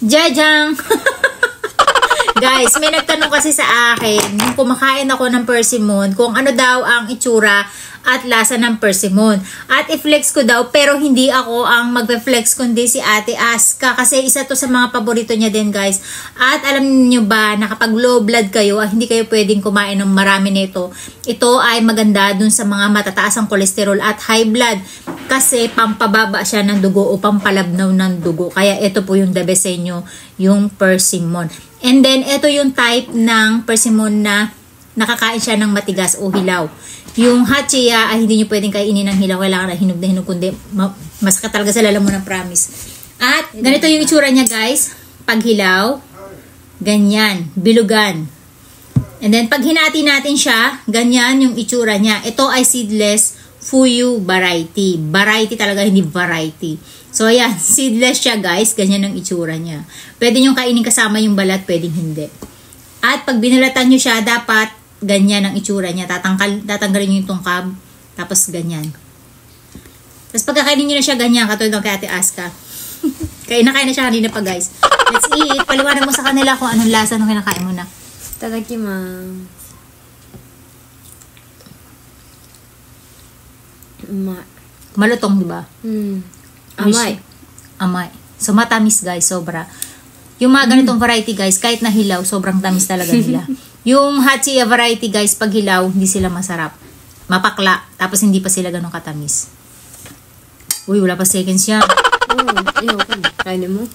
Jajang! Guys, may nagtanong kasi sa akin, nung kumakain ako ng persimmon, kung ano daw ang itsura at lasa ng persimmon. At i-flex ko daw, pero hindi ako ang magpe-flex kundi si Ate Aska. Kasi isa to sa mga paborito niya din, guys. At alam niyo ba, na kapag low blood kayo, hindi kayo pwedeng kumain ng marami nito. Ito ay maganda dun sa mga matataas ang kolesterol at high blood. Kasi pampababa siya ng dugo o pampalabnaw ng dugo. Kaya ito po yung the best sa inyo, yung persimmon. And then, ito yung type ng persimmon na nakakain siya ng matigas o hilaw. Yung hot chia ay hindi nyo pwedeng kainin ng hilaw. Kailangan na hinog na hinog, kundi masakit talaga sa lalamunan, promise. At ganito yung itsura niya, guys. Pag hilaw, ganyan, bilugan. And then, pag hinati natin siya, ganyan yung itsura niya. Ito ay seedless Fuyu variety. Variety talaga, hindi variety. So, ayan, seedless siya, guys. Ganyan ang itsura niya. Pwede nyo kainin kasama yung balat, pwedeng hindi. At pag binalatan nyo siya, dapat ganyan ang itsura niya. Tatanggalin nyo yung tungkab. Tapos ganyan. Tapos pagkakainin nyo na siya ganyan, katulad ng kay Ate Aska. Kain na siya kanina pa, guys. Let's eat. Paliwanag mo sa kanila kung anong lasa nung kinakain mo na. Itadakimasu. Amay. Malutong, di ba? Amay. Amay. So, matamis, guys. Sobra. Yung mga ganitong variety, guys, kahit na hilaw, sobrang tamis talaga nila. Yung hot chia variety, guys, pag hilaw, hindi sila masarap. Mapakla. Tapos, hindi pa sila ganun katamis. Uy, wala pa seconds yan. Kainin mo.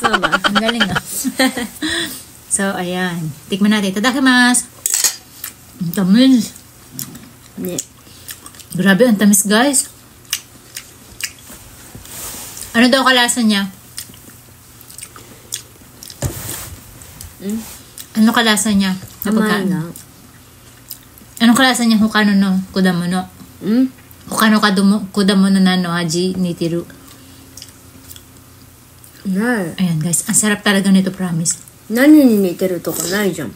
Sama. Ang galing, ah. So, ayan. Tikman natin. Tadakimasu. Ang tamis. Ne. Grabe, ang tamis, guys. Ano daw kalasa niya? Ano kalasa niya? Amay na. Anong kalasa niya? Hukano no? Kudamono. Hukano kudamono na no haji nitiru. Nai. Ayan, guys. Ang sarap talaga nito, promise. Nani ni niteru to ka nai jan.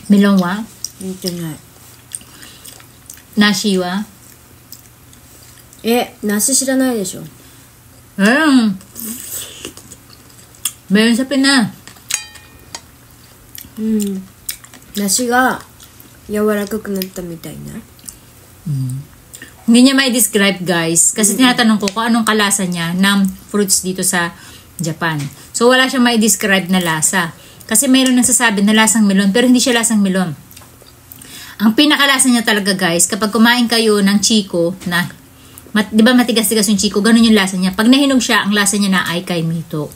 Melon wa? Nite nai. Nashi wa? Nashi shiranai desho. Meron sa Pinas. Nashi ga yawarakaku natta mitai na. Hindi niya mai-describe, guys. Kasi tinatanong ko kung anong kalasa niya ng fruits dito sa Japan. So, wala siya mai-describe na lasa. Kasi mayroon nagsasabi na lasang melon, pero hindi siya lasang melon. Ang pinakalasa niya talaga, guys, kapag kumain kayo ng chiko na, di ba matigas-tigas yung chiko, ganun yung lasa niya. Pag nahinog siya, ang lasa niya na ay kay mito.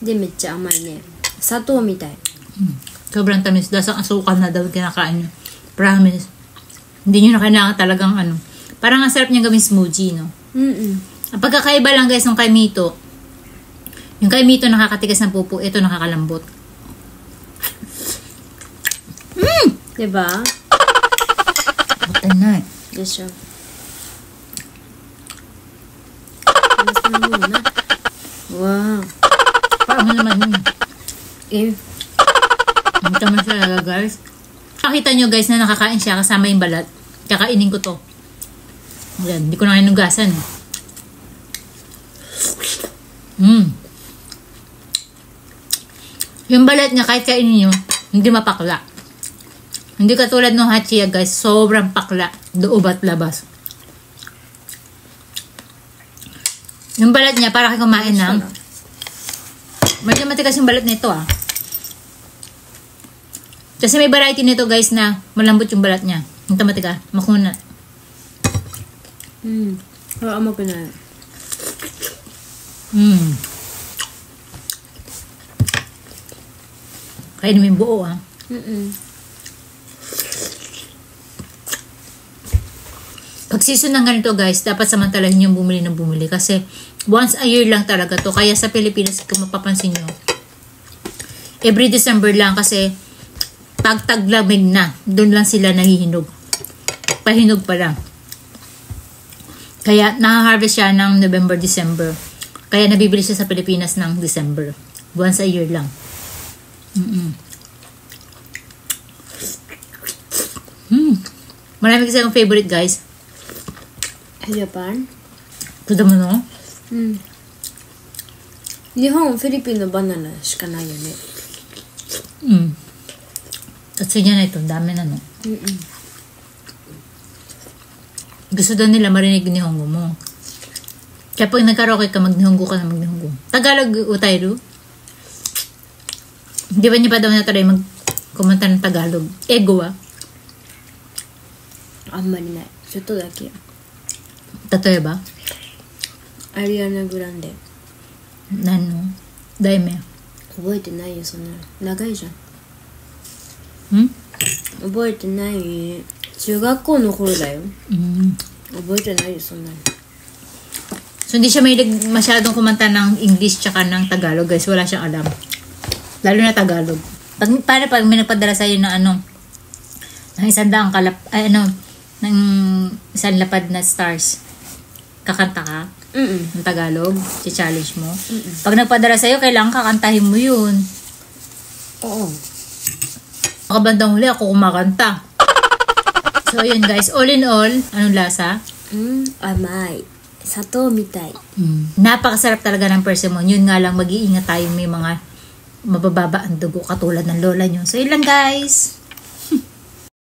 De, mecha amay ne. Sato mitai. Sobrang tamis. Lasang asukal na daw kinakain niyo. Promise. Hindi nyo na kailangan talagang ano. Parang ang sarap niya gawin smoothie, no? Ang pagkakaiba lang, guys, ng kay mito. Yung kay mito nakakatigas ng pupo. Ito nakakalambot. Diba? Butan na eh. Desho. Mas na muna. Wow. Parang naman yun. Ang tamis talaga, guys. Nakita nyo, guys, na nakakain siya kasama yung balat. Kakainin ko to. Yan, hindi ko na hinugasan. Yung balat niya, kahit kainin nyo, hindi mapakla. Hindi katulad ng hot chia, guys. Sobrang pakla. Loob at labas. Yung balat niya, para kayo kumain ng... Medyo matigas yung balat nito, ah. Kasi may variety nito, guys, na malambot yung balat niya. Yung tamatika, makuna. Pero amo ko na. Kainin mo yung buo, ah. Pag season ng ganito, guys, dapat samantalahin yung bumili ng bumili. Kasi once a year lang talaga to. Kaya sa Pilipinas, kung mapapansin nyo, every December lang kasi pag taglamig na, doon lang sila nahihinog. Pahinog pa lang. Kaya nakaharvest siya ng November, December. Kaya nabibili siya sa Pilipinas ng December. Once a year lang. Marami kasi akong favorite, guys. Japan? Kuda mo, no? うん日本フィリピンのバナナしかないよね Tatsu niya na ito, dami na no. うんうん Gusto daw nila marinig Nihongo mo. Kaya pag nagkaraoke ka, mag-Nihongo ka na mag-Nihongo. Tagalog utayro? Di ba niya pa daw natry mag-kumanta ng Tagalog? Ego あんまりないちょっとだけ 例えばアリアナグランデ Nano? Daime? 覚えてないよそんなの長いじゃん Hmm? 覚えてない中学校の頃だよ 覚えてないよそんなの So, hindi siya may masyadong kumanta ng English tsaka ng Tagalog, guys. Wala siyang alam. Lalo na Tagalog. Paano pag may nagpadala sa'yo na ng 100 ng isang lapad na stars, kakanta ka ng Tagalog, si-challenge mo. Pag nagpadala sa'yo, kailangan kakantahin mo yun. Oo Makabandang huli, ako kumakanta. So, yun guys. All in all, anong lasa? 甘い砂糖みたい Napakasarap talaga ng persimmon. Yun nga lang, mag-iingat tayo may mga mabababa ang dugo katulad ng lola nyo. So, yun lang guys.